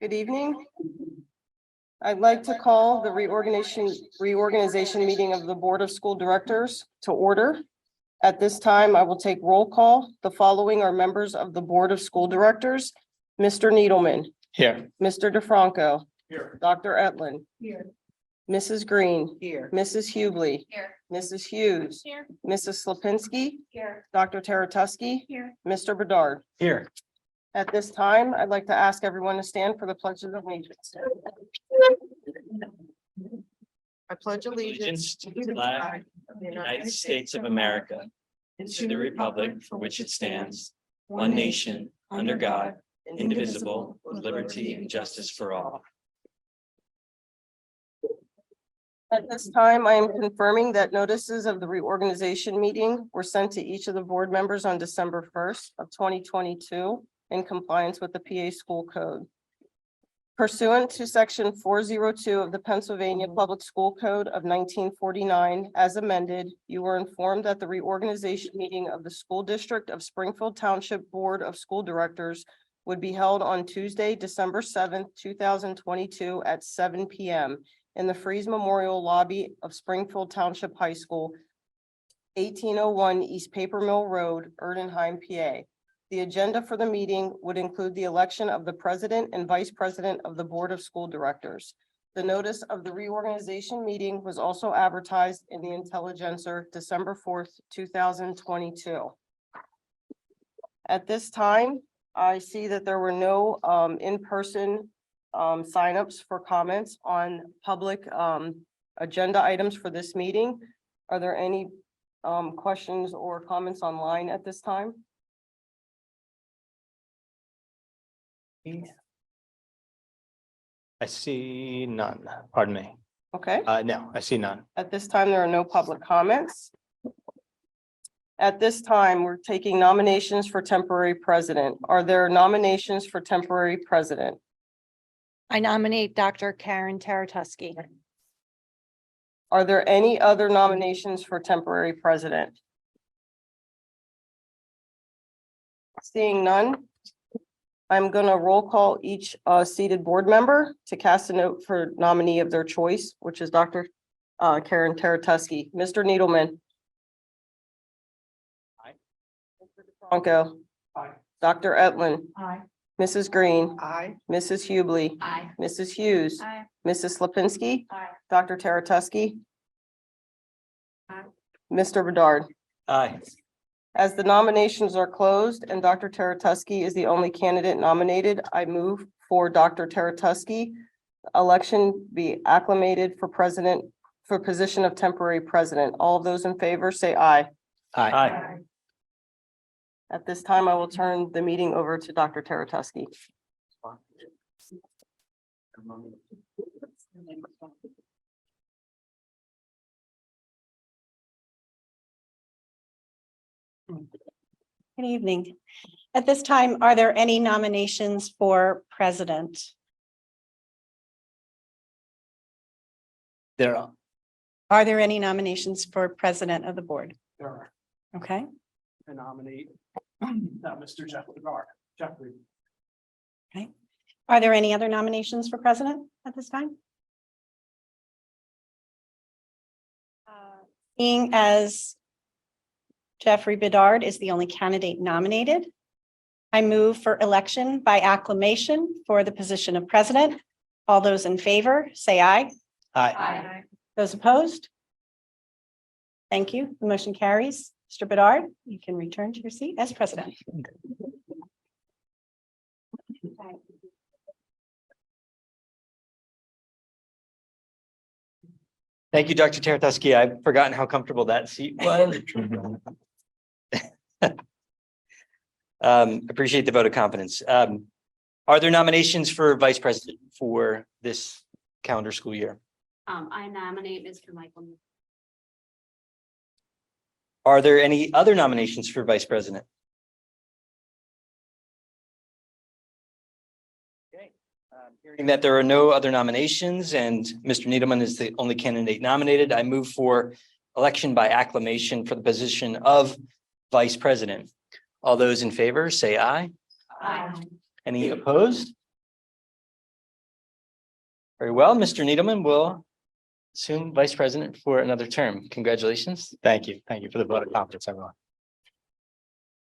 Good evening. I'd like to call the reorganization meeting of the Board of School Directors to order. At this time, I will take roll call. The following are members of the Board of School Directors: Mr. Needleman. Here. Mr. DeFranco. Here. Dr. Etlin. Here. Mrs. Green. Here. Mrs. Hubley. Here. Mrs. Hughes. Here. Mrs. Slapinski. Here. Dr. Taratusky. Here. Mr. Bedard. Here. At this time, I'd like to ask everyone to stand for the pledge of allegiance. I pledge Allegiance to the flag of the United States of America and to the republic for which it stands, one nation, under God, indivisible, with liberty and justice for all. At this time, I am confirming that notices of the reorganization meeting were sent to each of the board members on December 1st of 2022 in compliance with the PA School Code. Pursuant to section 402 of the Pennsylvania Public School Code of 1949, as amended, you were informed that the reorganization meeting of the School District of Springfield Township Board of School Directors would be held on Tuesday, December 7th, 2022 at 7 p.m. in the Freeze Memorial Lobby of Springfield Township High School, 1801 East Paper Mill Road, Erdenheim, PA. The agenda for the meeting would include the election of the president and vice president of the Board of School Directors. The notice of the reorganization meeting was also advertised in the Intelligencer December 4th, 2022. At this time, I see that there were no in-person signups for comments on public agenda items for this meeting. Are there any questions or comments online at this time? I see none. Pardon me. Okay, No, I see none. at this time, there are no public comments. At this time, we're taking nominations for temporary president. Are there nominations for temporary president? I nominate Dr. Karen Taratusky. Are there any other nominations for temporary president? Seeing none, I'm going to roll call each seated board member to cast a note for nominee of their choice, which is Dr. Karen Taratusky. Mr. Needleman. Aye. Mr. DeFranco. Aye. Dr. Etlin. Aye. Mrs. Green. Aye. Mrs. Hubley. Aye. Mrs. Hughes. Aye. Mrs. Slapinski. Aye. Dr. Taratusky. Aye. Mr. Bedard. Aye. As the nominations are closed and Dr. Taratusky is the only candidate nominated, I move for Dr. Taratusky election be acclamated for president, for position of temporary president. All of those in favor say aye. Aye. At this time, I will turn the meeting over to Dr. Taratusky. Good evening. At this time, are there any nominations for president? There are. Are there any nominations for president of the board? There are. Okay, I nominate Mr. Jeffrey. okay. Are there any other nominations for president at this time? Being as Jeffrey Bedard is the only candidate nominated, I move for election by acclamation for the position of president. All those in favor, say aye. Aye. Those opposed? Thank you. The motion carries. Mr. Bedard, you can return to your seat as president. Thank you, Dr. Taratusky. I've forgotten how comfortable that seat was. Appreciate the vote of confidence. Are there nominations for vice president for this calendar school year? I nominate Mr. Michael. Are there any other nominations for vice president? Okay, hearing that there are no other nominations and Mr. Needleman is the only candidate nominated, I move for election by acclamation for the position of vice president. All those in favor say aye. Aye. Any opposed? Very well, Mr. Needleman will assume vice president for another term. Congratulations. Thank you. Thank you for the vote of confidence, everyone.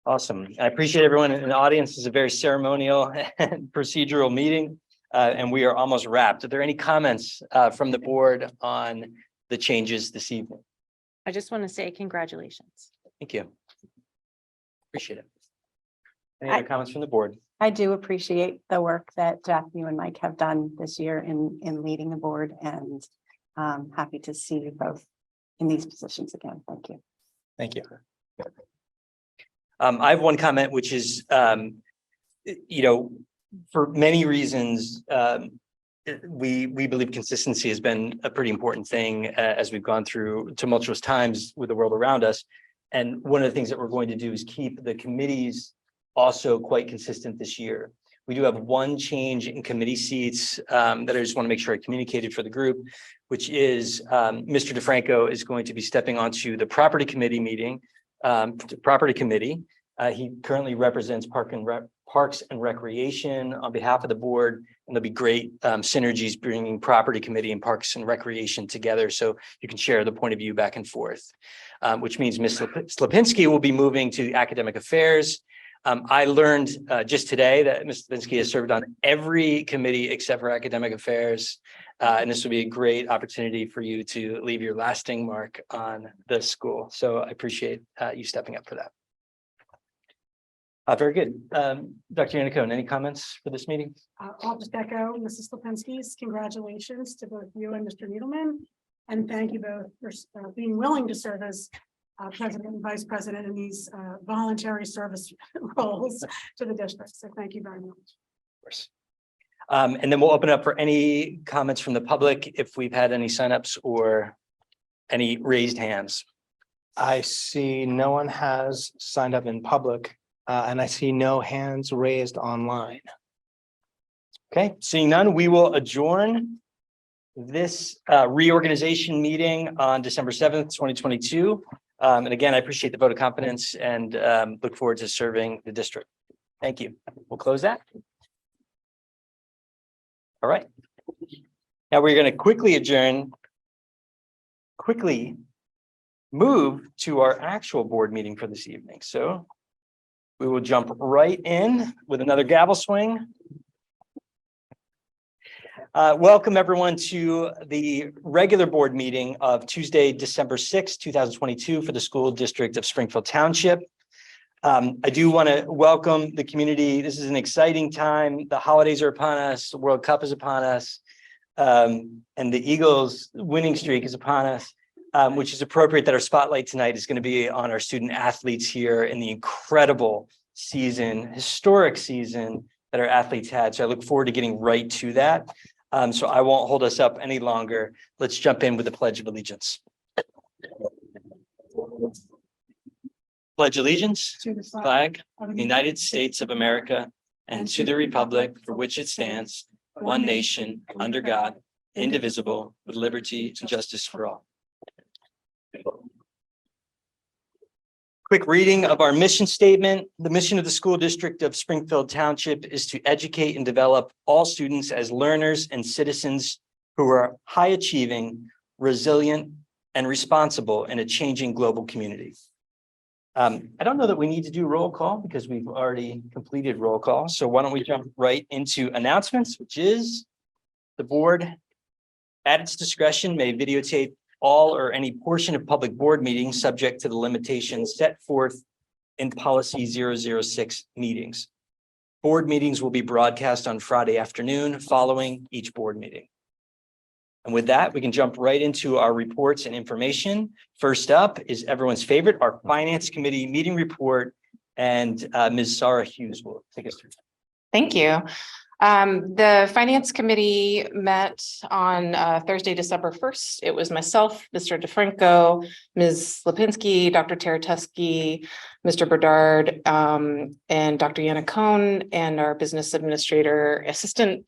Awesome. I appreciate everyone in the audience. This is a very ceremonial and procedural meeting, and we are almost wrapped. Are there any comments from the board on the changes this evening? I just want to say congratulations. Thank you. Appreciate it. Any other comments from the board? I do appreciate the work that you and Mike have done this year in leading the board, and happy to see you both in these positions again. Thank you. Thank you. I have one comment, which is, for many reasons, we believe consistency has been a pretty important thing as we've gone through tumultuous times with the world around us. And one of the things that we're going to do is keep the committees also quite consistent this year. We do have one change in committee seats that I just want to make sure I communicated for the group, which is Mr. DeFranco is going to be stepping onto the property committee meeting, property committee. He currently represents Parks and Recreation on behalf of the board, and there'll be great synergies bringing property committee and Parks and Recreation together, so you can share the point of view back and forth, which means Ms. Slapinski will be moving to academic affairs. I learned just today that Ms. Slapinski has served on every committee except for academic affairs, and this will be a great opportunity for you to leave your lasting mark on the school. So I appreciate you stepping up for that. Very good. Dr. Yannicone, any comments for this meeting? I'll just echo Mrs. Slapinski's congratulations to both you and Mr. Needleman. And thank you both for being willing to serve as president and vice president in these voluntary service roles to the district. So thank you very much. Of course. And then we'll open up for any comments from the public if we've had any signups or any raised hands. I see no one has signed up in public, and I see no hands raised online. Okay, seeing none, we will adjourn this reorganization meeting on December 7th, 2022. And again, I appreciate the vote of confidence and look forward to serving the district. Thank you. We'll close that. All right. Now we're going to quickly move to our actual board meeting for this evening. So we will jump right in with another gavel swing. Welcome everyone to the regular board meeting of Tuesday, December 6th, 2022 for the school district of Springfield Township. I do want to welcome the community. This is an exciting time. The holidays are upon us. The World Cup is upon us. And the Eagles winning streak is upon us, which is appropriate that our spotlight tonight is going to be on our student athletes here in the incredible season, historic season that our athletes had. So I look forward to getting right to that. So I won't hold us up any longer. Let's jump in with the Pledge of Allegiance. Pledge allegiance To the flag of of the United States of America and to the republic for which it stands, one nation, under God, indivisible, with liberty and justice for all. Quick reading of our mission statement. The mission of the school district of Springfield Township is to educate and develop all students as learners and citizens who are high achieving, resilient, and responsible in a changing global community. I don't know that we need to do roll call because we've already completed roll call. So why don't we jump right into announcements, which is the board at its discretion may videotape all or any portion of public board meetings subject to the limitations set forth in policy 006 meetings. Board meetings will be broadcast on Friday afternoon following each board meeting. And with that, we can jump right into our reports and information. First up is everyone's favorite, our Finance Committee meeting report, and Ms. Sarah Hughes will take us through. Thank you. The Finance Committee met on Thursday, December 1st. It was myself, Mr. DeFranco, Ms. Lipinski, Dr. Taratusky, Mr. Bedard, and Dr. Yannicone, and our business administrator assistant,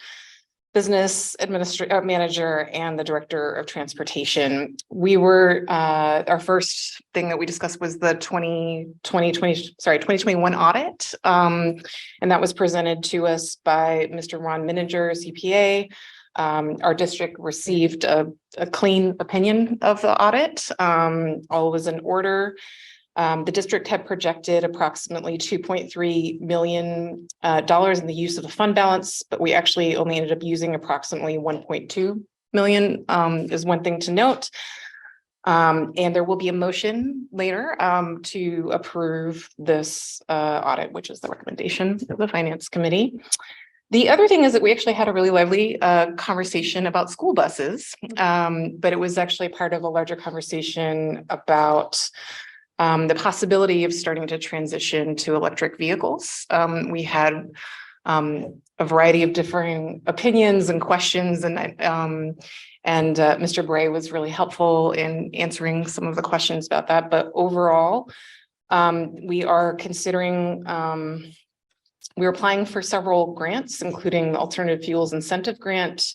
business manager and the director of transportation. We were, our first thing that we discussed was the 2021 audit. And that was presented to us by Mr. Ron Mininger, CPA. Our district received a clean opinion of the audit. All was in order. The district had projected approximately $2.3 million in the use of the fund balance, but we actually only ended up using approximately $1.2 million, is one thing to note. And there will be a motion later to approve this audit, which is the recommendation of the Finance Committee. The other thing is that we actually had a really lively conversation about school buses, but it was actually part of a larger conversation about the possibility of starting to transition to electric vehicles. We had a variety of differing opinions and questions, and Mr. Bray was really helpful in answering some of the questions about that. But overall, we are considering, we're applying for several grants, including the Alternative Fuels Incentive Grant,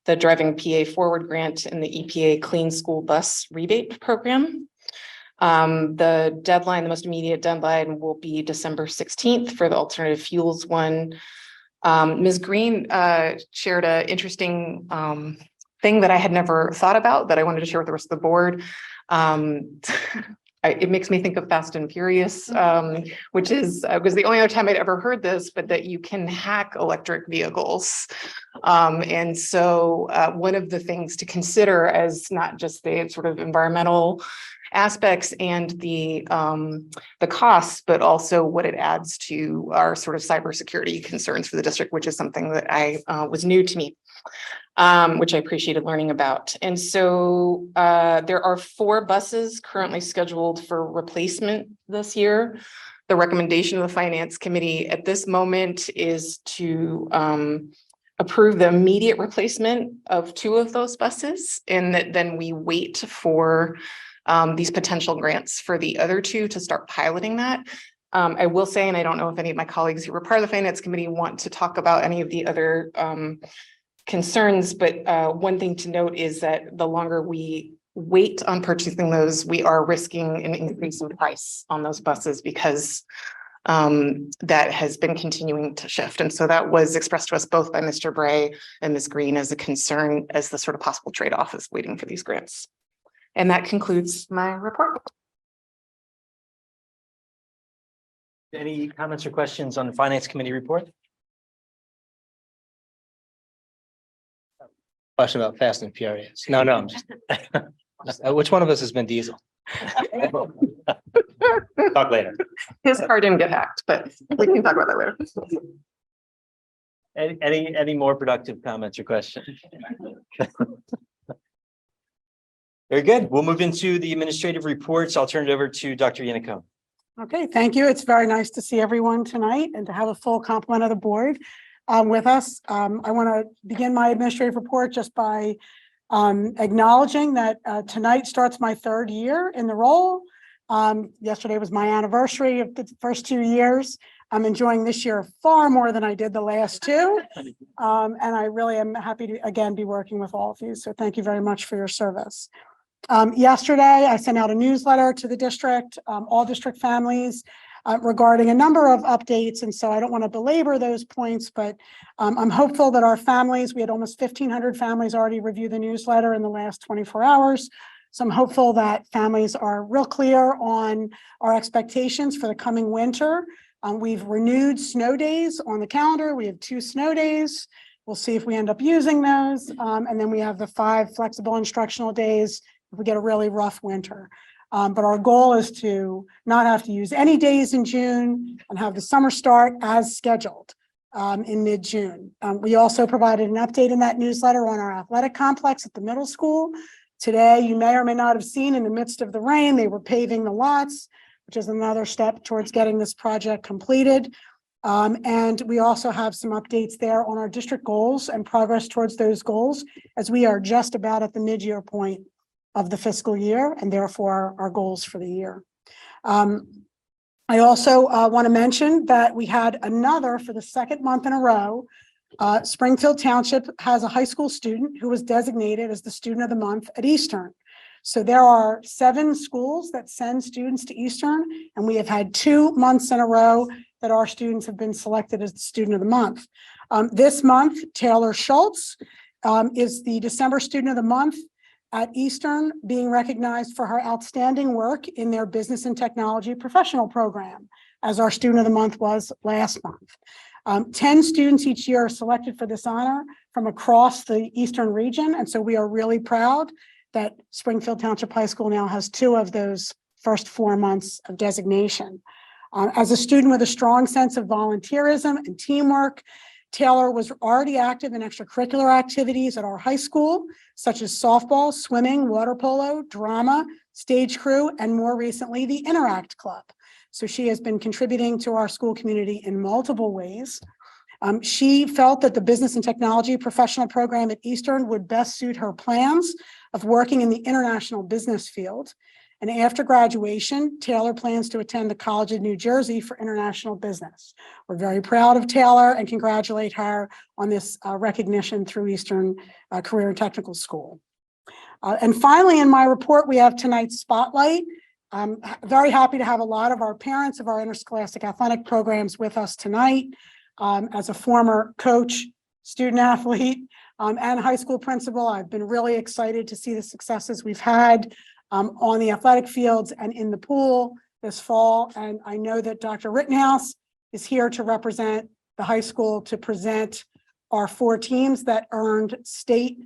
the Driving PA Forward Grant, and the EPA Clean School Bus Rebate Program. The deadline, the most immediate deadline, will be December 16th for the alternative fuels one. Ms. Green shared an interesting thing that I had never thought about that I wanted to share with the rest of the board. It makes me think of Fast and Furious, which is was the only other time I'd ever heard this, but that you can hack electric vehicles. And so one of the things to consider as not just the sort of environmental aspects and the costs, but also what it adds to our sort of cybersecurity concerns for the district, which is something that was new to me, which I appreciated learning about. And so there are 4 buses currently scheduled for replacement this year. The recommendation of the Finance Committee at this moment is to approve the immediate replacement of 2 of those buses, and that then we wait for these potential grants for the other 2 to start piloting that. I will say, and I don't know if any of my colleagues who were part of the Finance Committee want to talk about any of the other concerns, but one thing to note is that the longer we wait on purchasing those, we are risking an increase in price on those buses because that has been continuing to shift. And so that was expressed to us both by Mr. Bray and Ms. Green as a concern, as the sort of possible trade-off is waiting for these grants. And that concludes my report. Any comments or questions on the Finance Committee report? Question about Fast and Furious. No, I'm just. Which one of us has been Diesel? Talk later. His car didn't get hacked, but we can talk about that later. Any more productive comments or questions? Very good. We'll move into the administrative reports. I'll turn it over to Dr. Yannicone. Okay, thank you. It's very nice to see everyone tonight and to have a full complement of the board with us. I want to begin my administrative report just by acknowledging that tonight starts my 3rd year in the role. Yesterday was my anniversary of the first 2 years. I'm enjoying this year far more than I did the last 2. And I really am happy to, again, be working with all of you. So thank you very much for your service. Yesterday, I sent out a newsletter to the district, all district families, regarding a number of updates. And so I don't want to belabor those points, but I'm hopeful that our families, we had almost 1,500 families already review the newsletter in the last 24 hours. So I'm hopeful that families are real clear on our expectations for the coming winter. We've renewed snow days on the calendar. We have 2 snow days. We'll see if we end up using those. And then we have the 5 flexible instructional days if we get a really rough winter. But our goal is to not have to use any days in June and have the summer start as scheduled in mid-June. We also provided an update in that newsletter on our athletic complex at the middle school. Today, you may or may not have seen, in the midst of the rain, they were paving the lots, which is another step towards getting this project completed. And we also have some updates there on our district goals and progress towards those goals, as we are just about at the mid-year point of the fiscal year, and therefore our goals for the year. I also want to mention that we had another, for the 2nd month in a row, Springfield Township has a high school student who was designated as the student of the month at Eastern. So there are 7 schools that send students to Eastern, and we have had 2 months in a row that our students have been selected as the student of the month. This month, Taylor Schultz is the December student of the month at Eastern, being recognized for her outstanding work in their business and technology professional program, as our student of the month was last month. 10 students each year are selected for this honor from across the Eastern region. And so we are really proud that Springfield Township High School now has 2 of those first 4 months of designation. As a student with a strong sense of volunteerism and teamwork, Taylor was already active in extracurricular activities at our high school, such as softball, swimming, water polo, drama, stage crew, and more recently, the Interact Club. So she has been contributing to our school community in multiple ways. She felt that the business and technology professional program at Eastern would best suit her plans of working in the international business field. And after graduation, Taylor plans to attend the College of New Jersey for international business. We're very proud of Taylor and congratulate her on this recognition through Eastern Career and Technical School. And finally, in my report, we have tonight's spotlight. I'm very happy to have a lot of our parents of our interscholastic athletic programs with us tonight. As a former coach, student athlete, and high school principal, I've been really excited to see the successes we've had on the athletic fields and in the pool this fall. And I know that Dr. Rittenhouse is here to represent the high school to present our 4 teams that earned state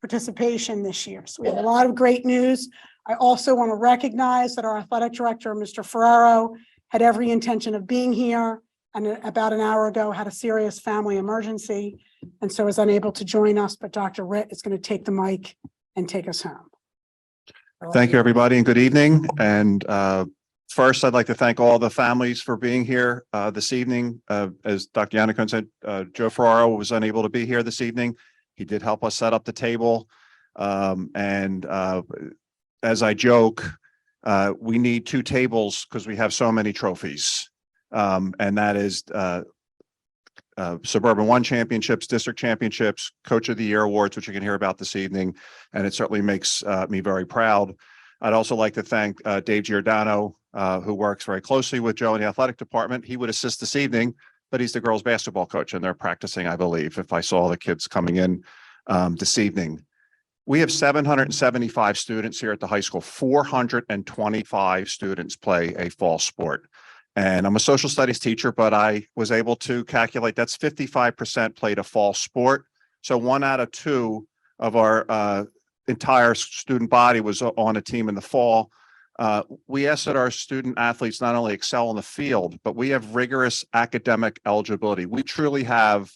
participation this year. So we have a lot of great news. I also want to recognize that our athletic director, Mr. Ferrero, had every intention of being here, and about an hour ago had a serious family emergency, and so is unable to join us, but Dr. Ritt is going to take the mic and take us home. Thank you, everybody, and good evening. And first, I'd like to thank all the families for being here this evening. As Dr. Yannicone said, Joe Ferraro was unable to be here this evening. He did help us set up the table. As I joke, we need 2 tables because we have so many trophies. And that is Suburban 1 championships, district championships, Coach of the Year awards, which you can hear about this evening. And it certainly makes me very proud. I'd also like to thank Dave Giordano, who works very closely with Joe in the athletic department. He would assist this evening, but he's the girls basketball coach and they're practicing, I believe, if I saw the kids coming in this evening. We have 775 students here at the high school. 425 students play a fall sport. And I'm a social studies teacher, but I was able to calculate that's 55% played a fall sport. So 1 out of 2 of our entire student body was on a team in the fall. We ask that our student athletes not only excel on the field, but we have rigorous academic eligibility. We truly have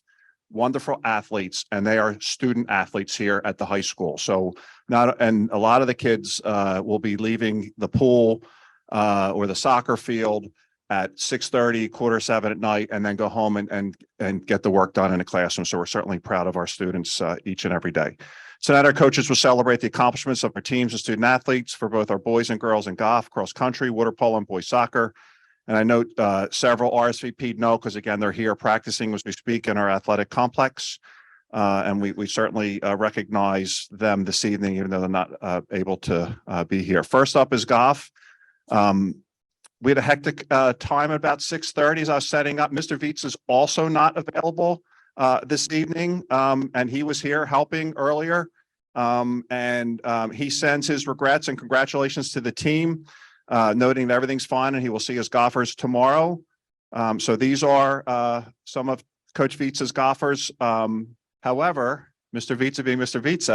wonderful athletes, and they are student athletes here at the high school. So and a lot of the kids will be leaving the pool or the soccer field at 6:30, 6:45 at night, and then go home and get the work done in the classroom. So we're certainly proud of our students each and every day. Tonight, our coaches will celebrate the accomplishments of our teams and student athletes for both our boys and girls in golf, cross country, water polo, and boys soccer. And I note several RSVP'd no, because again, they're here practicing as we speak in our athletic complex. And we certainly recognize them this evening, even though they're not able to be here. First up is golf. We had a hectic time at about 6:30 as I was setting up. Mr. Vietz is also not available this evening, and he was here helping earlier. He sends his regrets and congratulations to the team, noting that everything's fine and he will see his golfers tomorrow. So these are some of Coach Vietz's golfers. However, Mr. Vietz, being Mr. Vietz,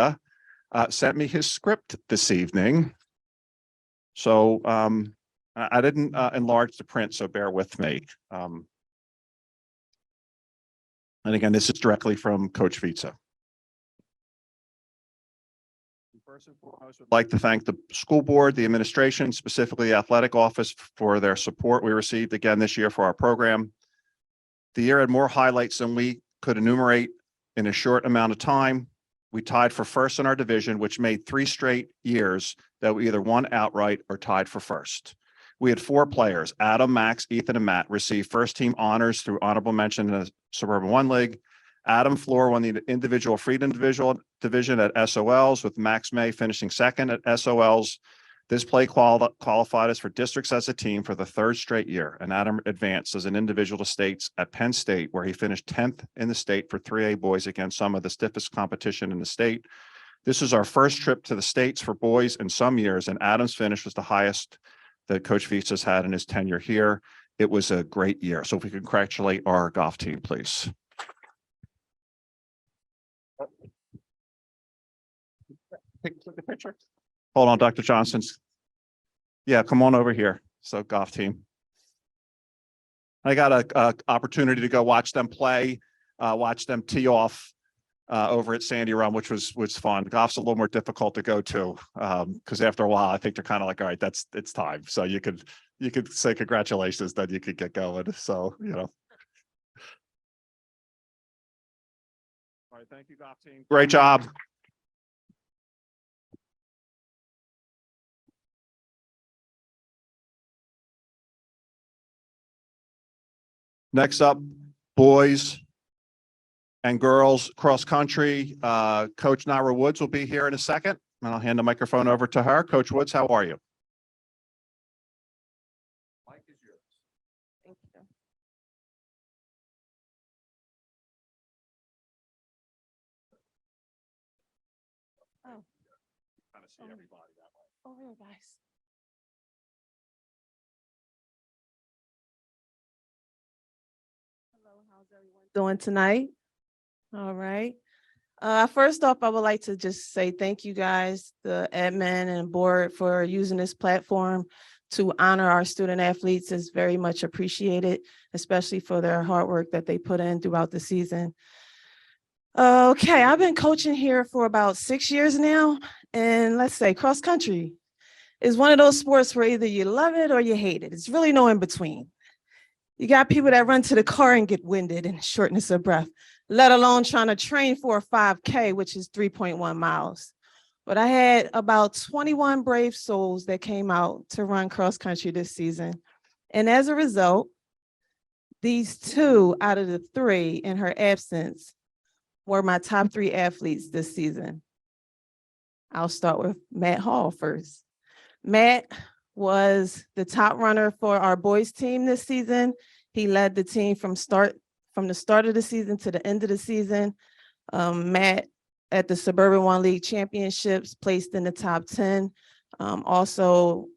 sent me his script this evening. So I didn't enlarge the print, so bear with me. And again, this is directly from Coach Vietz. First and foremost, I'd like to thank the school board, the administration, specifically the athletic office, for their support we received again this year for our program. The year had more highlights than we could enumerate in a short amount of time. We tied for first in our division, which made 3 straight years that we either won outright or tied for first. We had 4 players, Adam, Max, Ethan, and Matt, receive first team honors through honorable mention in the Suburban 1 League, Adam Floor won the individual freedom division at SOLs, with Max May finishing second at SOLs. This play qualified us for districts as a team for the third straight year, and Adam advanced as an individual to states at Penn State, where he finished 10th in the state for 3A boys against some of the stiffest competition in the state. This is our first trip to the States for boys in some years, and Adam's finish was the highest that Coach Feast has had in his tenure here. It was a great year. So if we congratulate our golf team, please. Take the picture. Hold on, Dr. Johnson's. Yeah, come on over here. So golf team. I got a opportunity to go watch them play, watch them tee off over at Sandy Run, which was fun. Golf's a little more difficult to go to because after a while, I think they're kind of like, all right, it's time. So you could say congratulations, then you could get going. So, you know. All right, thank you, golf team. Great job. Next up, boys and girls cross country. Coach Nara Woods will be here in a second, and I'll hand the microphone over to her. Coach Woods, how are you? Mike is yours. Thank you. Oh. Kind of see everybody that way. Oh, here, guys. Hello, how's everyone doing tonight? All right. First off, I would like to just say thank you guys, the admin and board, for using this platform to honor our student athletes. Is very much appreciated, especially for their hard work that they put in throughout the season. Okay, I've been coaching here for about 6 years now, and let's say cross country is one of those sports where either you love it or you hate it. It's really no in between. You got people that run to the car and get winded and shortness of breath, let alone trying to train for a 5K, which is 3.1 miles. But I had about 21 brave souls that came out to run cross country this season. And as a result, these 2 out of the 3 in her absence were my top 3 athletes this season. I'll start with Matt Hall first. Matt was the top runner for our boys team this season. He led the team from the start of the season to the end of the season. Matt at the Suburban 1 League Championships placed in the top 10. Also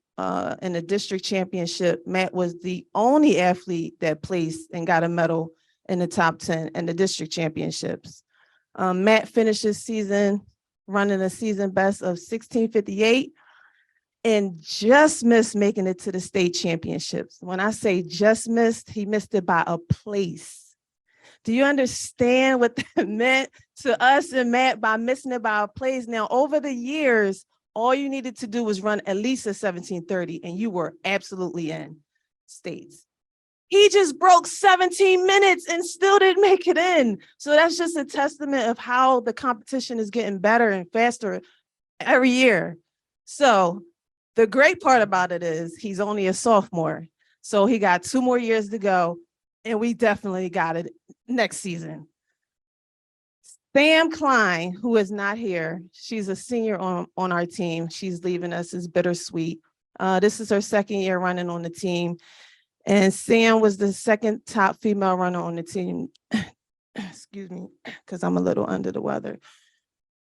in the district championship, Matt was the only athlete that placed and got a medal in the top 10 in the district championships. Matt finished his season running a season best of 16:58 and just missed making it to the state championships. When I say just missed, he missed it by a place. Do you understand what that meant to us and Matt by missing it by a place? Now, over the years, all you needed to do was run at least a 17:30 and you were absolutely in states. He just broke 17 minutes and still didn't make it in. So that's just a testament of how the competition is getting better and faster every year. So the great part about it is he's only a sophomore. So he got 2 more years to go, and we definitely got it next season. Sam Klein, who is not here, she's a senior on our team. She's leaving us. It's bittersweet. This is her 2nd year running on the team. And Sam was the 2nd top female runner on the team. Excuse me, because I'm a little under the weather.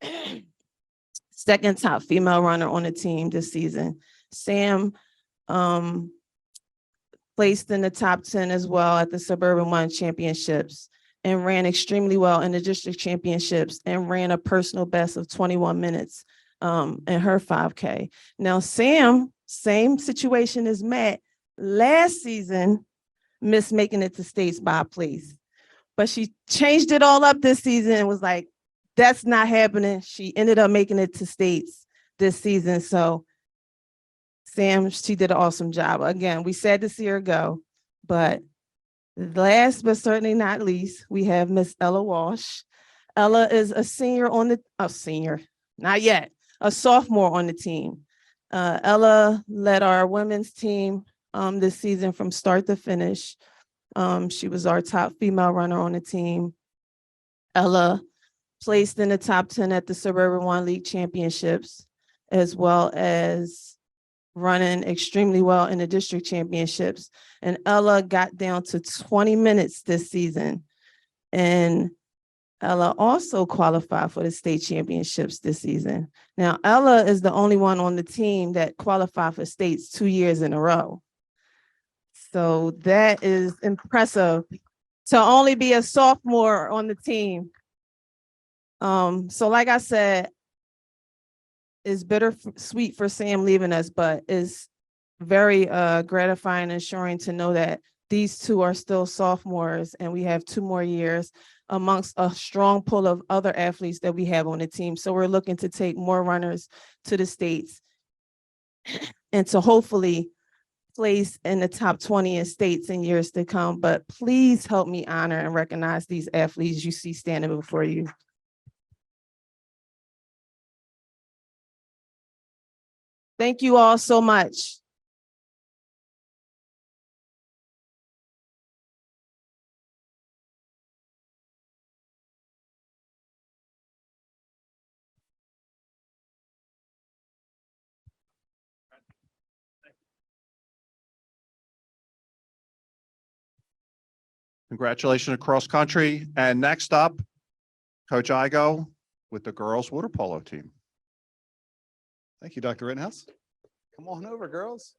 2nd top female runner on the team this season. Sam placed in the top 10 as well at the Suburban 1 Championships and ran extremely well in the district championships and ran a personal best of 21 minutes in her 5K. Now, Sam, same situation as Matt, last season missed making it to states by a place, but she changed it all up this season and was like, that's not happening. She ended up making it to states this season. So Sam, she did an awesome job. Again, we sad to see her go, but last but certainly not least, we have Miss Ella Walsh. Ella is a senior on the, not yet, a sophomore on the team. Ella led our women's team this season from start to finish. She was our top female runner on the team. Ella placed in the top 10 at the Suburban One League Championships, as well as running extremely well in the district championships. And Ella got down to 20 minutes this season. And Ella also qualified for the state championships this season. Now, Ella is the only one on the team that qualified for states 2 years in a row. So that is impressive to only be a sophomore on the team. So like I said, it's bittersweet for Sam leaving us, but it's very gratifying and assuring to know that these two are still sophomores and we have 2 more years amongst a strong pool of other athletes that we have on the team. So we're looking to take more runners to the states and to hopefully place in the top 20 in states in years to come. But please help me honor and recognize these athletes you see standing before you. Thank you all so much. Congratulations across country. And next up, Coach Igo with the girls water polo team. Thank you, Dr. Rittenhouse. Come on over, girls.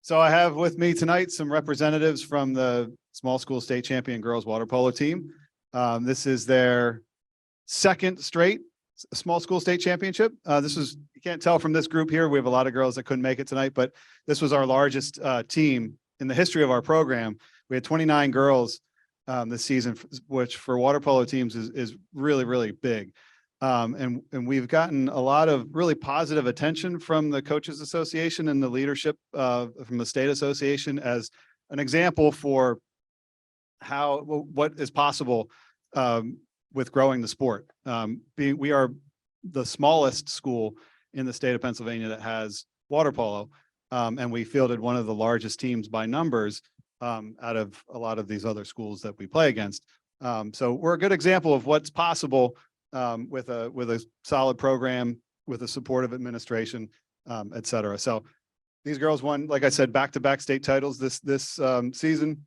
So I have with me tonight some representatives from the small school state champion girls water polo team. This is their second straight small school state championship. This was, you can't tell from this group here, we have a lot of girls that couldn't make it tonight, but this was our largest team in the history of our program. We had 29 girls this season, which for water polo teams is really, really big. And we've gotten a lot of really positive attention from the Coaches Association and the leadership from the State Association as an example for what is possible with growing the sport. We are the smallest school in the state of Pennsylvania that has water polo, and we fielded one of the largest teams by numbers out of a lot of these other schools that we play against. So we're a good example of what's possible with a solid program, with a supportive administration, et cetera. So these girls won, like I said, back-to-back state titles this season.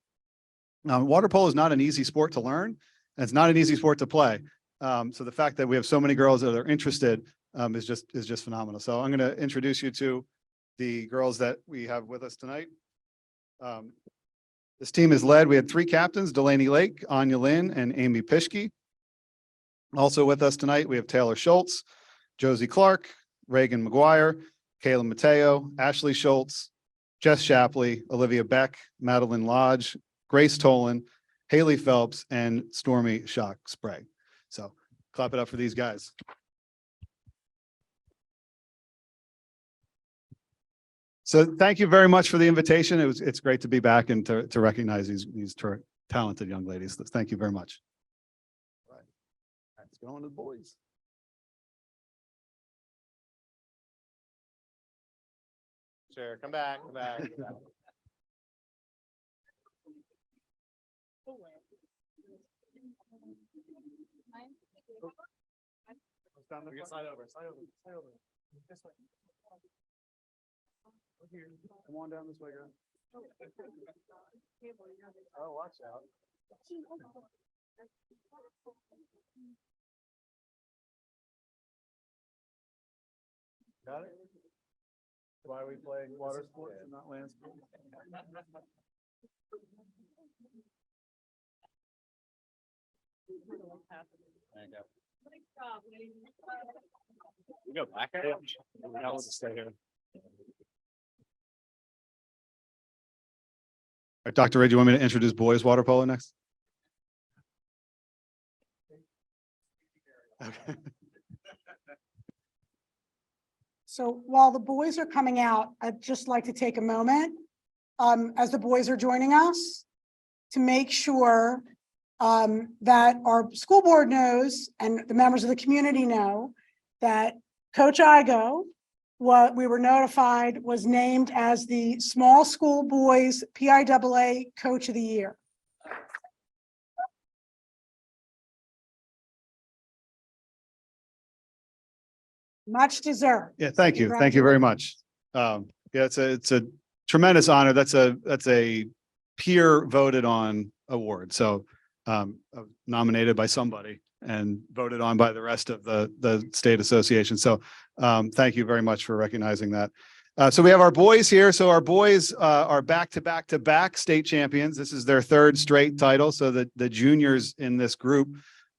Water polo is not an easy sport to learn, and it's not an easy sport to play. So the fact that we have so many girls that are interested is just phenomenal. So I'm going to introduce you to the girls that we have with us tonight. This team is led. We had 3 captains: Delaney Lake, Anya Lynn, and Amy Pischke. Also with us tonight, we have Taylor Schultz, Josie Clark, Reagan McGuire, Kayla Mateo, Ashley Schultz, Jess Shapley, Olivia Beck, Madeline Lodge, Grace Tolan, Haley Phelps, and Stormy Shock Sprague. So clap it up for these guys. So thank you very much for the invitation. It's great to be back and to recognize these talented young ladies. Thank you very much. All right. Let's go on to the boys. Sure, come back, come back. Slide over. This way. Come on down this way, girl. Oh, watch out. Got it? Why are we playing water sports and not land sports? We go back. I want to stay here. All right, Dr. Ray, do you want me to introduce boys water polo next? Okay. So while the boys are coming out, I'd just like to take a moment, as the boys are joining us, to make sure that our school board knows and the members of the community know that Coach Igo, what we were notified, was named as the Small School Boys PIAA Coach of the Year. Much deserved. Yeah, thank you. Thank you very much. Yeah, it's a tremendous honor. That's a peer voted on award. So nominated by somebody and voted on by the rest of the state association. So thank you very much for recognizing that. So we have our boys here. So our boys are back to back state champions. This is their third straight title. So the juniors in this group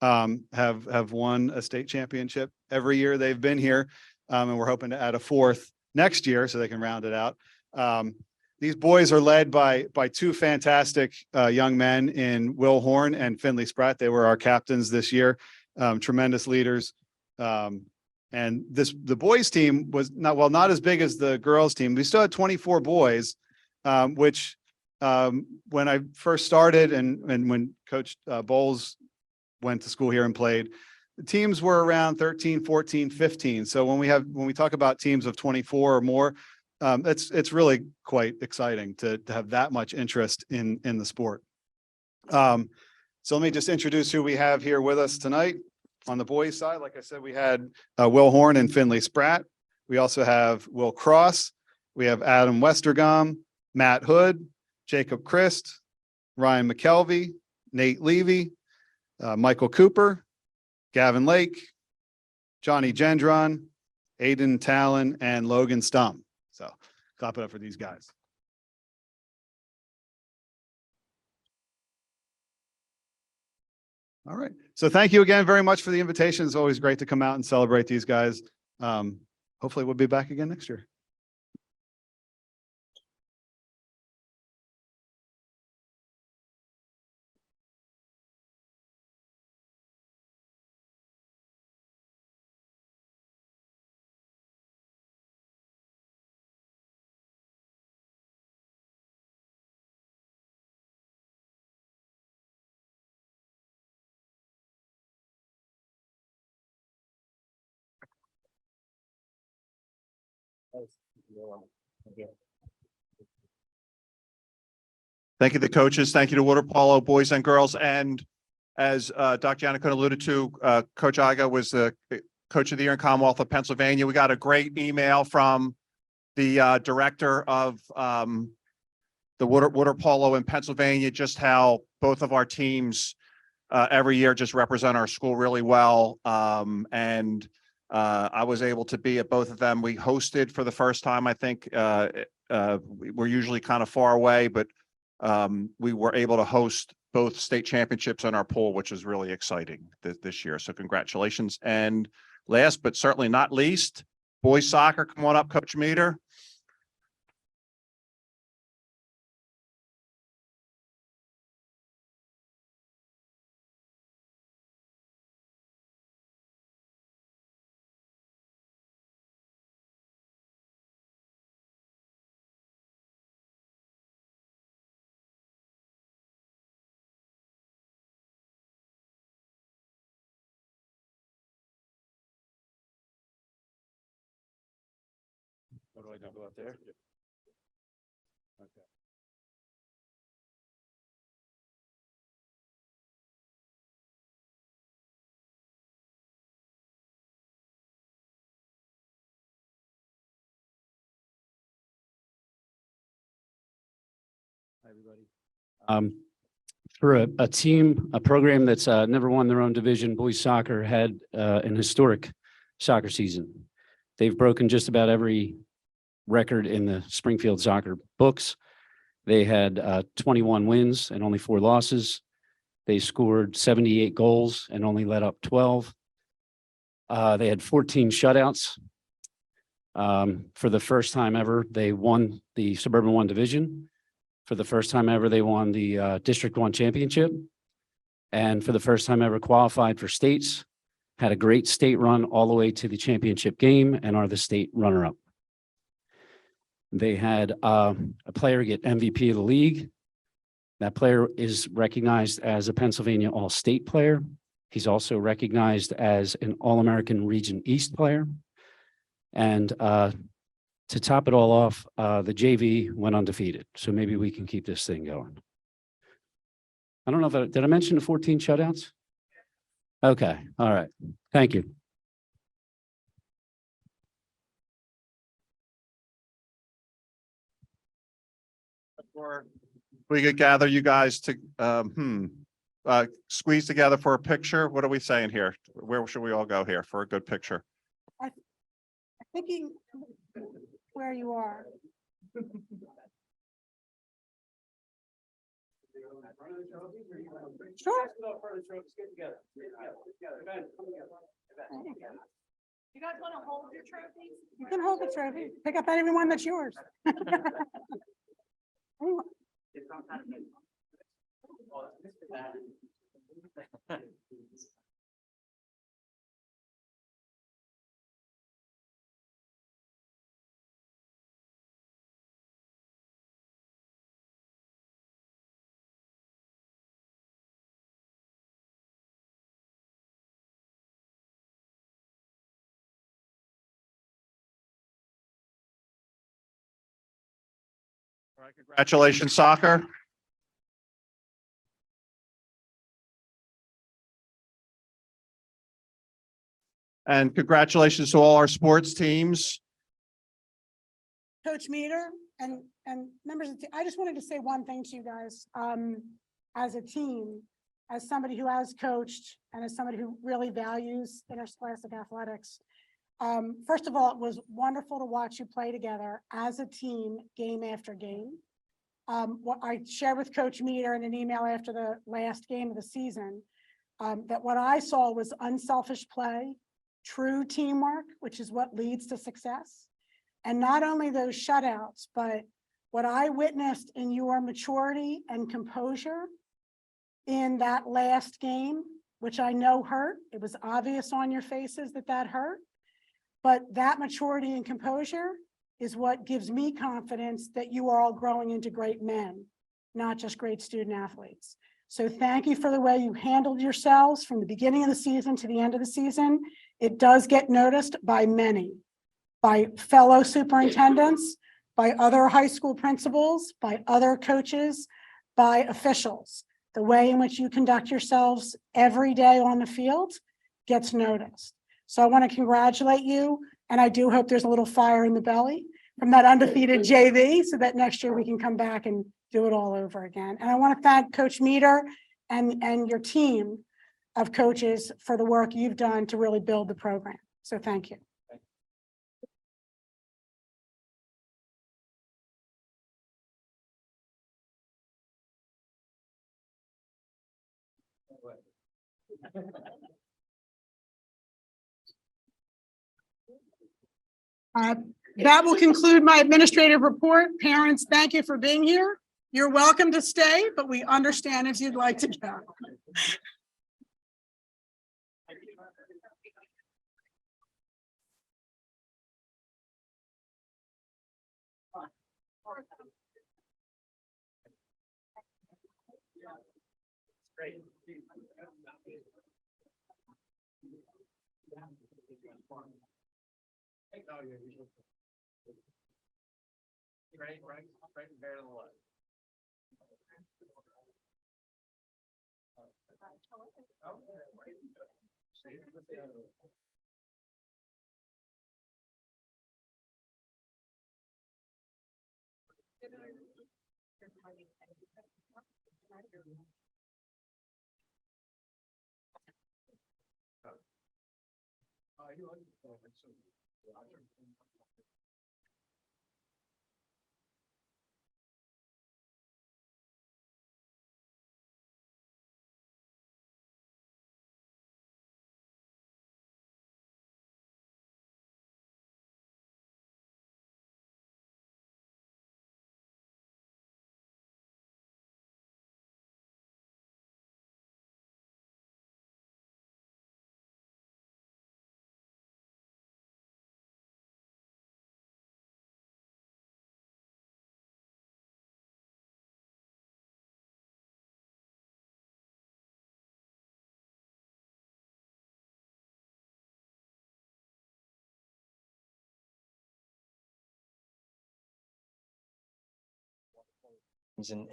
have won a state championship every year they've been here. And we're hoping to add a fourth next year so they can round it out. These boys are led by two fantastic young men in Will Horn and Finley Spratt. They were our captains this year, tremendous leaders. And the boys team was not as big as the girls team. We still had 24 boys, which when I first started and when Coach Bowles went to school here and played, the teams were around 13, 14, 15. So when we talk about teams of 24 or more, it's really quite exciting to have that much interest in the sport. So let me just introduce who we have here with us tonight. On the boys side, like I said, we had Will Horn and Finley Spratt. We also have Will Cross. We have Adam Westergom, Matt Hood, Jacob Christ, Ryan McKelvey, Nate Levy, Michael Cooper, Gavin Lake, Johnny Gendron, Aiden Talon, and Logan Stum. So clap it up for these guys. All right. So thank you again very much for the invitation. It's always great to come out and celebrate these guys. Hopefully we'll be back again next year. Thank you, the coaches. Thank you to water polo boys and girls. And as Dr. Yannicka alluded to, Coach Iga was the coach of the year in Commonwealth of Pennsylvania. We got a great email from the director of the water polo in Pennsylvania, just how both of our teams every year just represent our school really well. And I was able to be at both of them. We hosted for the first time. I think we're usually kind of far away, but we were able to host both state championships in our pool, which is really exciting this year. So congratulations. And last, but certainly not least, boys soccer. Come on up, Coach Meter. What do I do? Go up there? Okay. Hi, everybody. For a team, a program that's never won their own division, boys soccer had an historic soccer season. They've broken just about every record in the Springfield soccer books. They had 21 wins and only 4 losses. They scored 78 goals and only let up 12. They had 14 shutouts. For the first time ever, they won the Suburban 1 division. For the first time ever, they won the District 1 championship. And for the first time ever qualified for states, had a great state run all the way to the championship game and are the state runner-up. They had a player get MVP of the league. That player is recognized as a Pennsylvania All-State player. He's also recognized as an All-American Region East player. And to top it all off, the JV went undefeated. So maybe we can keep this thing going. I don't know if did I mention the 14 shutouts? Okay. All right. Thank you. Or we could gather you guys to, squeeze together for a picture. What are we saying here? Where should we all go here for a good picture? Thinking where you are. Sure. You guys want to hold your trophies? You can hold the trophy. Pick up anyone that's yours. All right, congratulations, soccer. And congratulations to all our sports teams. Coach Meter and members of the, I just wanted to say one thing to you guys. As a team, as somebody who has coached and as somebody who really values interscholastic athletics. First of all, it was wonderful to watch you play together as a team, game after game. What I shared with Coach Meter in an email after the last game of the season, that what I saw was unselfish play, true teamwork, which is what leads to success. And not only those shutouts, but what I witnessed in your maturity and composure in that last game, which I know hurt. It was obvious on your faces that that hurt. But that maturity and composure is what gives me confidence that you are all growing into great men, not just great student athletes. So thank you for the way you handled yourselves from the beginning of the season to the end of the season. It does get noticed by many, by fellow superintendents, by other high school principals, by other coaches, by officials. The way in which you conduct yourselves every day on the field gets noticed. So I want to congratulate you. And I do hope there's a little fire in the belly from that undefeated JV so that next year we can come back and do it all over again. And I want to thank Coach Meter and your team of coaches for the work you've done to really build the program. So thank you. That will conclude my administrative report. Parents, thank you for being here. You're welcome to stay, but we understand if you'd like to go. Great. Right, very low.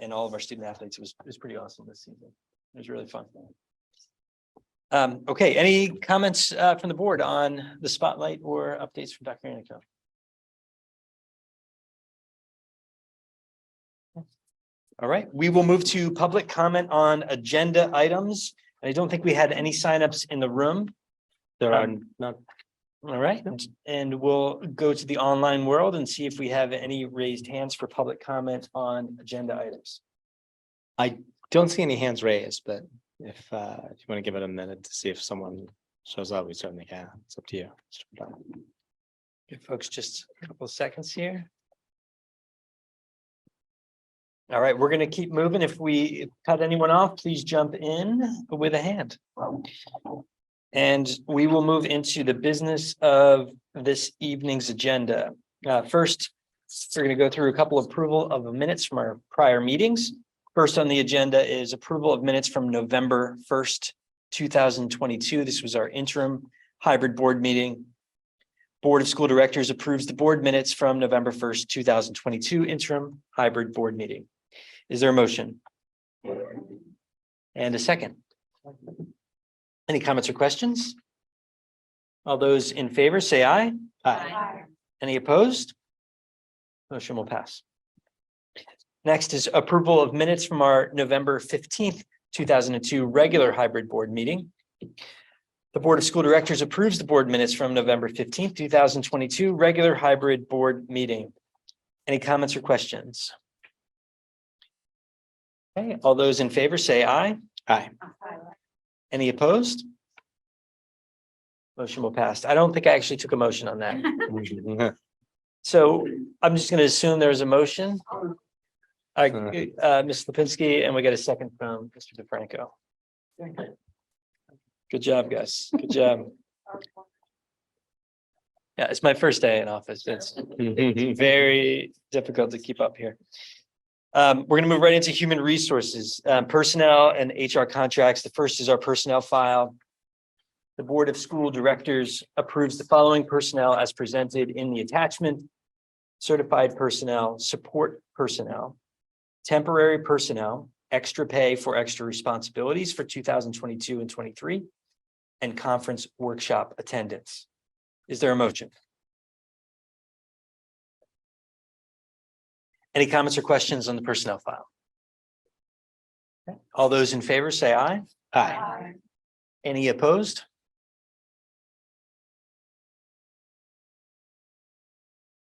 And all of our student athletes. It was pretty awesome this season. It was really fun. Okay, any comments from the board on the spotlight or updates from Dr. Anico? All right, we will move to public comment on agenda items. I don't think we had any signups in the room. There are not. All right, and we'll go to the online world and see if we have any raised hands for public comment on agenda items. I don't see any hands raised, but if you want to give it a minute to see if someone shows up, we certainly can. It's up to you. Give folks just a couple of seconds here. All right, we're going to keep moving. If we cut anyone off, please jump in with a hand. And we will move into the business of this evening's agenda. First, we're going to go through a couple of approval of the minutes from our prior meetings. First on the agenda is approval of minutes from November 1st, 2022. This was our interim hybrid board meeting. Board of School Directors approves the board minutes from November 1st, 2022 interim hybrid board meeting. Is there a motion? And a second? Any comments or questions? All those in favor say aye. Aye. Any opposed? Motion will pass. Next is approval of minutes from our November 15th, 2002 regular hybrid board meeting. The Board of School Directors approves the board minutes from November 15th, 2022 regular hybrid board meeting. Any comments or questions? Okay, all those in favor say aye. Aye. Any opposed? Motion will pass. I don't think I actually took a motion on that. So I'm just going to assume there's a motion. Ms. Lipinski, and we got a second from Mr. DeFranco. Good job, guys. Good job. Yeah, it's my first day in office. It's very difficult to keep up here. We're going to move right into human resources, personnel and HR contracts. The first is our personnel file. The Board of School Directors approves the following personnel as presented in the attachment: certified personnel, support personnel, temporary personnel, extra pay for extra responsibilities for 2022 and 23, and conference workshop attendance. Is there a motion? Any comments or questions on the personnel file? Okay. All those in favor say aye. Aye. Any opposed?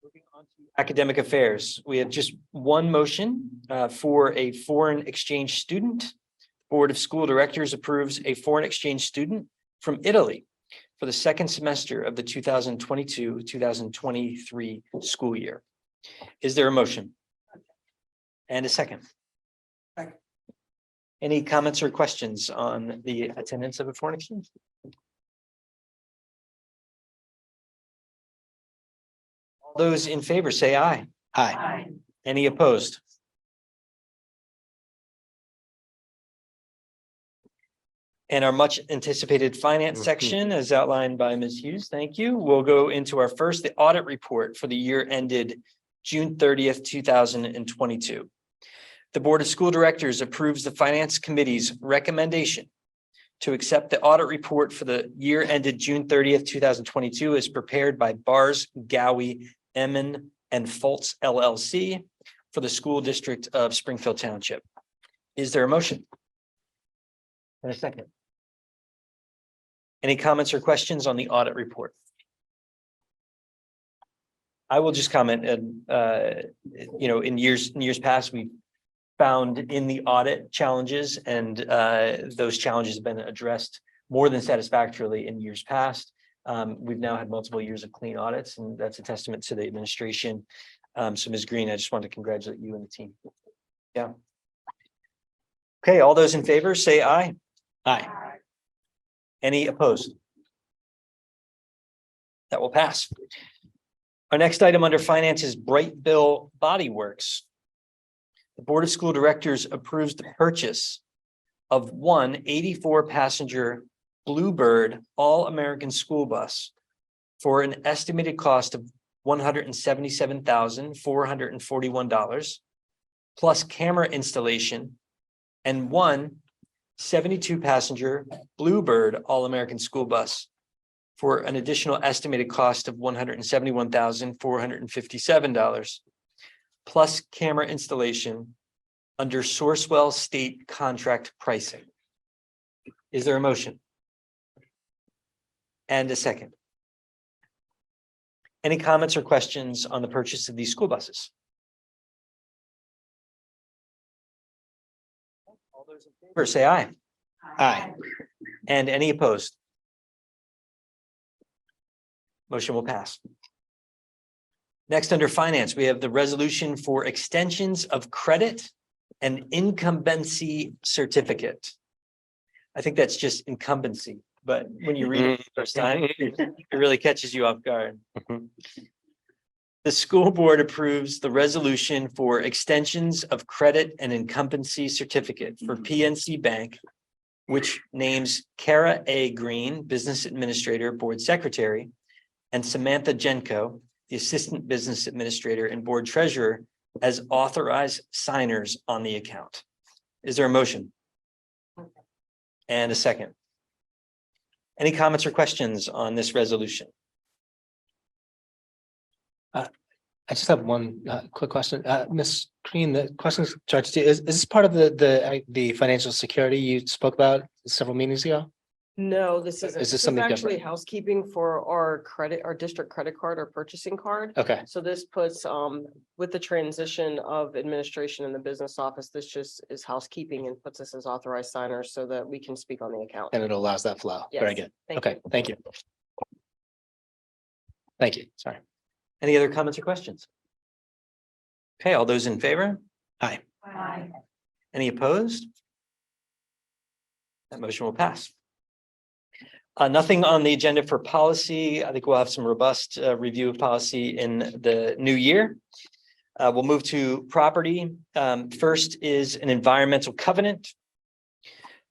Moving on to academic affairs, we have just one motion for a foreign exchange student. Board of School Directors approves a foreign exchange student from Italy for the second semester of the 2022-2023 school year. Is there a motion? And a second? Second. Any comments or questions on the attendance of a foreign exchange? All those in favor say aye. Aye. Any opposed? And our much anticipated finance section, as outlined by Ms. Hughes, thank you. We'll go into our first, the audit report for the year ended June 30th, 2022. The Board of School Directors approves the Finance Committee's recommendation to accept the audit report for the year ended June 30th, 2022 as prepared by Bars, Gowie, Emmon, and Foltz LLC for the school district of Springfield Township. Is there a motion? And a second? Any comments or questions on the audit report? I will just comment, and in years past, we found in the audit challenges, and those challenges have been addressed more than satisfactorily in years past. We've now had multiple years of clean audits, and that's a testament to the administration. So Ms. Green, I just want to congratulate you and the team. Yeah. Okay, all those in favor say aye. Aye. Any opposed? That will pass. Our next item under finance is Bright Bill Body Works. The Board of School Directors approves the purchase of one 84-passenger Bluebird All-American School Bus for an estimated cost of $177,441 plus camera installation, and one 72-passenger Bluebird All-American School Bus for an additional estimated cost of $171,457 plus camera installation under Sourcewell State Contract Pricing. Is there a motion? And a second? Any comments or questions on the purchase of these school buses? All those in favor say aye. Aye. And any opposed? Motion will pass. Next, under finance, we have the resolution for extensions of credit and incumbency certificate. I think that's just incumbency, but when you read it the first time, it really catches you off guard. The school board approves the resolution for extensions of credit and incumbency certificate for PNC Bank, which names Kara A. Green, Business Administrator, Board Secretary, and Samantha Jenko, the Assistant Business Administrator and Board Treasurer, as authorized signers on the account. Is there a motion? And a second? Any comments or questions on this resolution? I just have one quick question. Ms. Green, the question is charged to you. Is this part of the financial security you spoke about several meetings ago? No, this isn't. Is this something actually different? housekeeping for our district credit card or purchasing card. Okay, So this puts, with the transition of administration in the business office, this just is housekeeping and puts us as authorized signers so that we can speak on the account. and it allows that flow. Very Yes. good. Thank Okay, you. thank you. Thank you. Sorry. Any other comments or questions? Okay, all those in favor? Aye. Aye. Any opposed? That motion will pass. Nothing on the agenda for policy. I think we'll have some robust review of policy in the new year. We'll move to property. First is an environmental covenant.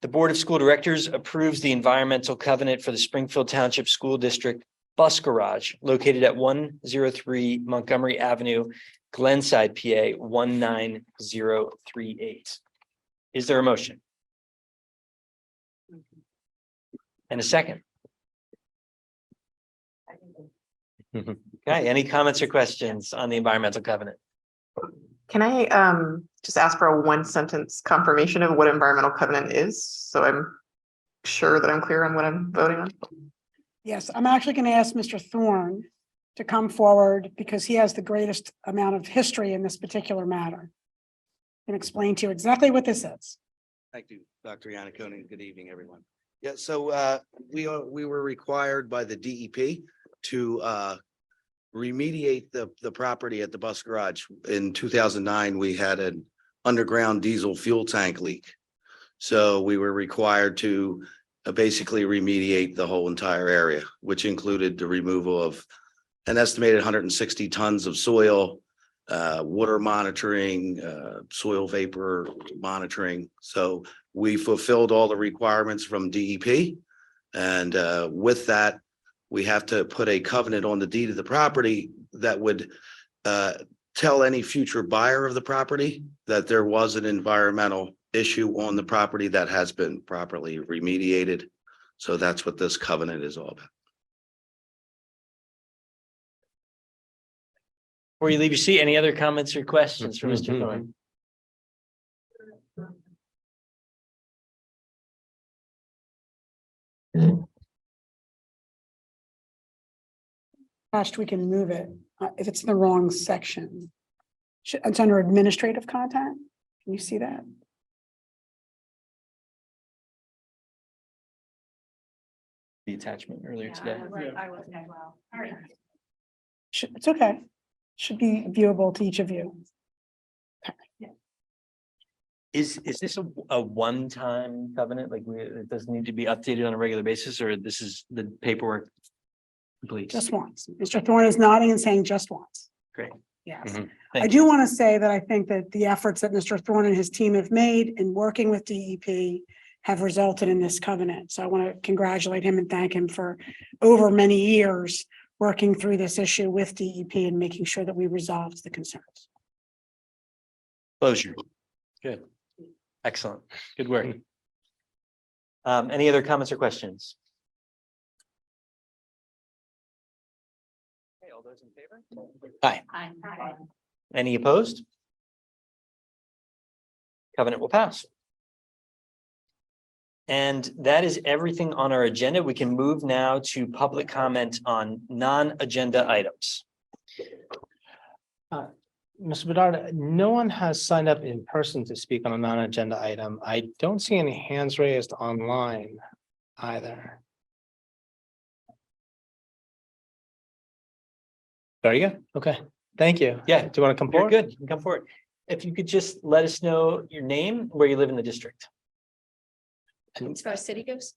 The Board of School Directors approves the environmental covenant for the Springfield Township School District Bus Garage located at 103 Montgomery Avenue, Glenside, PA 19038. Is there a motion? And a second? Okay, any comments or questions on the environmental covenant? Can I just ask for a one sentence confirmation of what environmental covenant is? So I'm sure that I'm clear on what I'm voting on. Yes, I'm actually going to ask Mr. Thorne to come forward because he has the greatest amount of history in this particular matter. And explain to you exactly what this is. Thank you, Dr. Yannicone. Good evening, everyone. Yeah, so we were required by the DEP to remediate the property at the bus garage. In 2009, we had an underground diesel fuel tank leak. So we were required to basically remediate the whole entire area, which included the removal of an estimated 160 tons of soil, water monitoring, soil vapor monitoring. So we fulfilled all the requirements from DEP. And with that, we have to put a covenant on the deed of the property that would tell any future buyer of the property that there was an environmental issue on the property that has been properly remediated. So that's what this covenant is all about. Before you leave your seat, any other comments or questions for Mr. Thorne? Attached, we can move it if it's in the wrong section. It's under administrative content. Can you see that? The attachment earlier today. It's okay. Should be viewable to each of you. Is this a one-time covenant? Like it doesn't need to be updated on a regular basis, or this is the paperwork complete? Just once. Mr. Thorne is nodding and saying just once. Great. Yes. Mhm. I Thank do you. want to say that I think that the efforts that Mr. Thorne and his team have made in working with DEP have resulted in this covenant. So I want to congratulate him and thank him for over many years working through this issue with DEP and making sure that we resolved the concerns. Closure. Good. Excellent. Good work. Any other comments or questions? Okay, all those in favor? Aye. Aye. Any opposed? Covenant will pass. And that is everything on our agenda. We can move now to public comment on non-agenda items. Mr. Bedard, no one has signed up in person to speak on a non-agenda item. I don't see any hands raised online either. Very good. Okay, thank you. Yeah. Do you want to come You're forward? good. You can come forward. If you could just let us know your name, where you live in the district. And As far as city goes.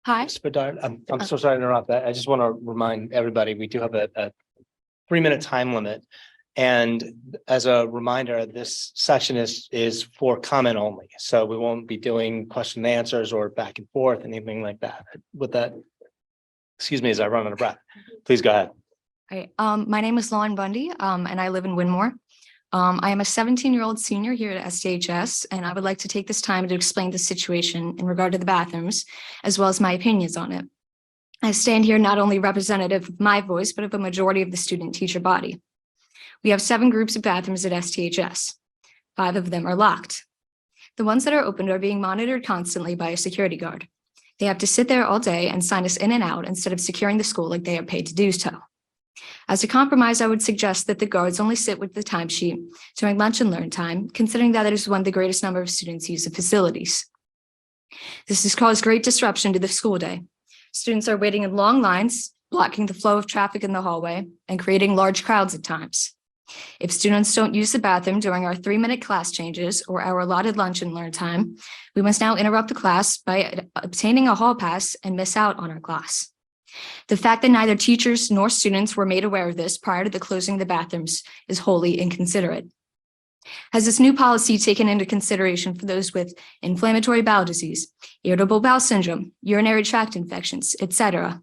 Hi, Mr. Bedard, I'm so sorry to interrupt that. I just want to remind everybody, we do have a 3-minute time limit. And as a reminder, this section is for comment only. So we won't be doing question and answers or back and forth, anything like that. With that, excuse me, as I run out of breath, please go ahead. Hi, my name is Lauren Bundy, and I live in Winmore. I am a 17-year-old senior here at SDHS, and I would like to take this time to explain the situation in regard to the bathrooms, as well as my opinions on it. I stand here not only representative of my voice, but of a majority of the student teacher body. We have 7 groups of bathrooms at SDHS. 5 of them are locked. The ones that are open are being monitored constantly by a security guard. They have to sit there all day and sign us in and out instead of securing the school like they are paid to do so. As a compromise, I would suggest that the guards only sit with the timesheet during lunch and learn time, considering that it is when the greatest number of students use the facilities. This has caused great disruption to the school day. Students are waiting in long lines, blocking the flow of traffic in the hallway, and creating large crowds at times. If students don't use the bathroom during our 3-minute class changes or our allotted lunch and learn time, we must now interrupt the class by obtaining a hall pass and miss out on our class. The fact that neither teachers nor students were made aware of this prior to the closing of the bathrooms is wholly inconsiderate. Has this new policy taken into consideration for those with inflammatory bowel disease, irritable bowel syndrome, urinary tract infections, etc.?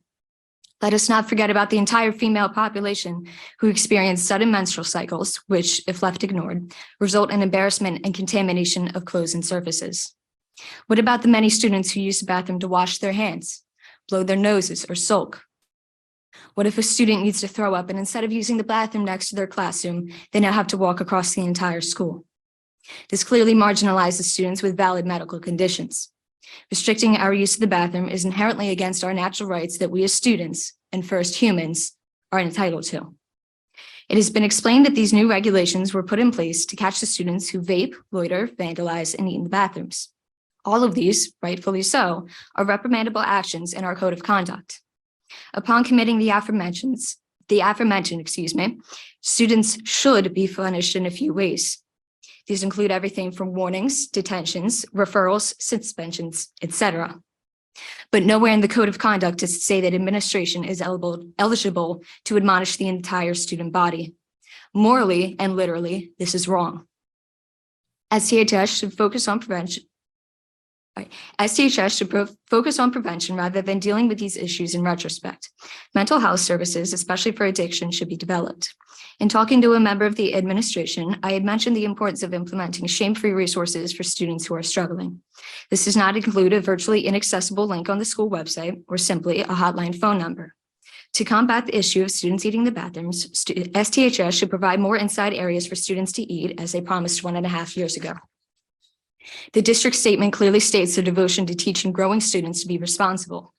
Let us not forget about the entire female population who experience sudden menstrual cycles, which, if left ignored, result in embarrassment and contamination of clothes and surfaces. What about the many students who use the bathroom to wash their hands, blow their noses, or sulk? What if a student needs to throw up and instead of using the bathroom next to their classroom, they now have to walk across the entire school? This clearly marginalizes students with valid medical conditions. Restricting our use of the bathroom is inherently against our natural rights that we as students, and first humans, are entitled to. It has been explained that these new regulations were put in place to catch the students who vape, loiter, vandalize, and eat in the bathrooms. All of these, rightfully so, are reprimandable actions in our code of conduct. Upon committing the aforementioned, students should be punished in a few ways. These include everything from warnings, detentions, referrals, suspensions, etc. But nowhere in the code of conduct does it say that administration is eligible to admonish the entire student body. Morally and literally, this is wrong. SDHS should focus on prevention. SDHS should focus on prevention rather than dealing with these issues in retrospect. Mental health services, especially for addiction, should be developed. In talking to a member of the administration, I had mentioned the importance of implementing shame-free resources for students who are struggling. This does not include a virtually inaccessible link on the school website or simply a hotline phone number. To combat the issue of students eating the bathrooms, SDHS should provide more inside areas for students to eat, as they promised 1.5 years ago. The district statement clearly states their devotion to teaching growing students to be responsible.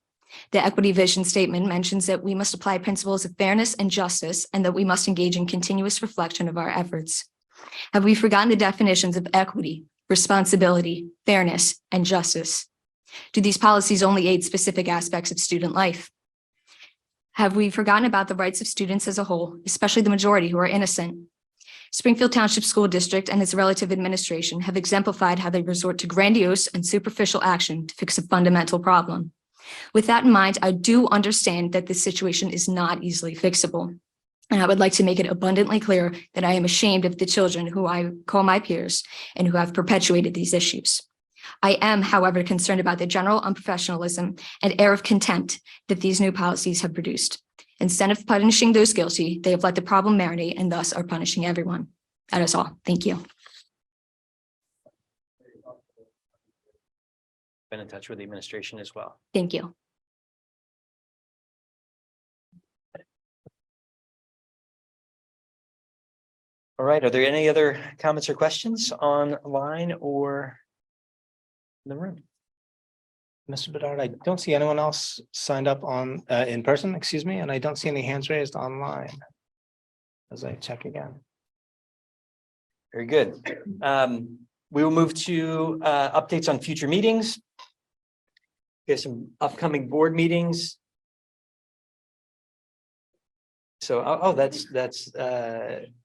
The equity vision statement mentions that we must apply principles of fairness and justice and that we must engage in continuous reflection of our efforts. Have we forgotten the definitions of equity, responsibility, fairness, and justice? Do these policies only aid specific aspects of student life? Have we forgotten about the rights of students as a whole, especially the majority who are innocent? Springfield Township School District and its relative administration have exemplified how they resort to grandiose and superficial action to fix a fundamental problem. With that in mind, I do understand that this situation is not easily fixable. And I would like to make it abundantly clear that I am ashamed of the children who I call my peers and who have perpetuated these issues. I am, however, concerned about the general unprofessionalism and air of contempt that these new policies have produced. Instead of punishing those guilty, they have let the problem marinate and thus are punishing everyone. That is all. Thank you. Been in touch with the administration as well. Thank you. All right, are there any other comments or questions online or in the room? Mr. Bedard, I don't see anyone else signed up on, in person, excuse me, and I don't see any hands raised online. As I check again. Very good. We will move to updates on future meetings. We have some upcoming board meetings. So,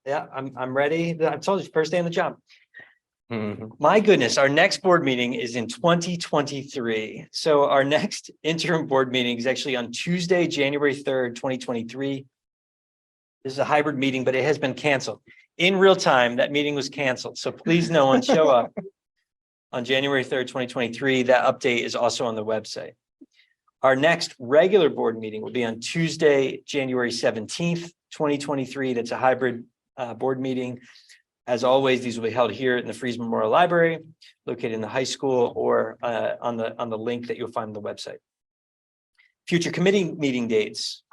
yeah, I'm ready. I told you, first day on the job. My goodness, our next board meeting is in 2023. So our next interim board meeting is actually on Tuesday, January 3rd, 2023. This is a hybrid meeting, but it has been canceled. In real time, that meeting was canceled. So please no one show up on January 3rd, 2023. That update is also on the website. Our next regular board meeting will be on Tuesday, January 17th, 2023. That's a hybrid board meeting. As always, these will be held here in the Freeze Memorial Library, located in the high school, or on the link that you'll find on the website. Future committee meeting dates.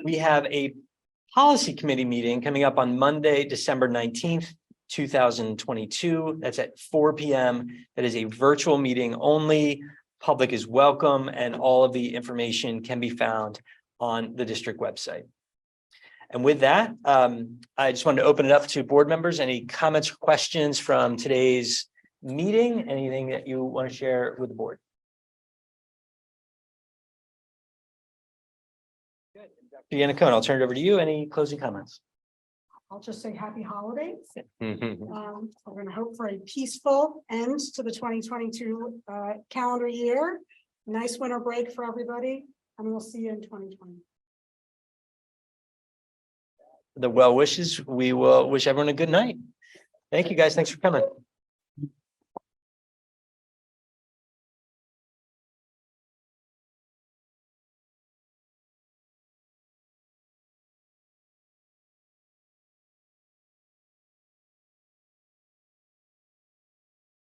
We have a policy committee meeting coming up on Monday, December 19th, 2022. That's at 4 p.m. That is a virtual meeting only. Public is welcome, and all of the information can be found on the district website. And with that, I just wanted to open it up to board members. Any comments or questions from today's meeting? Anything that you want to share with the board? Good. Dr. Yannicone, I'll turn it over to you. Any closing comments? I'll just say happy holidays. Mhm. We're going to hope for a peaceful end to the 2022 calendar year. Nice winter break for everybody, and we'll see you in 2020. The well wishes, we will wish everyone a good night. Thank you guys. Thanks for coming.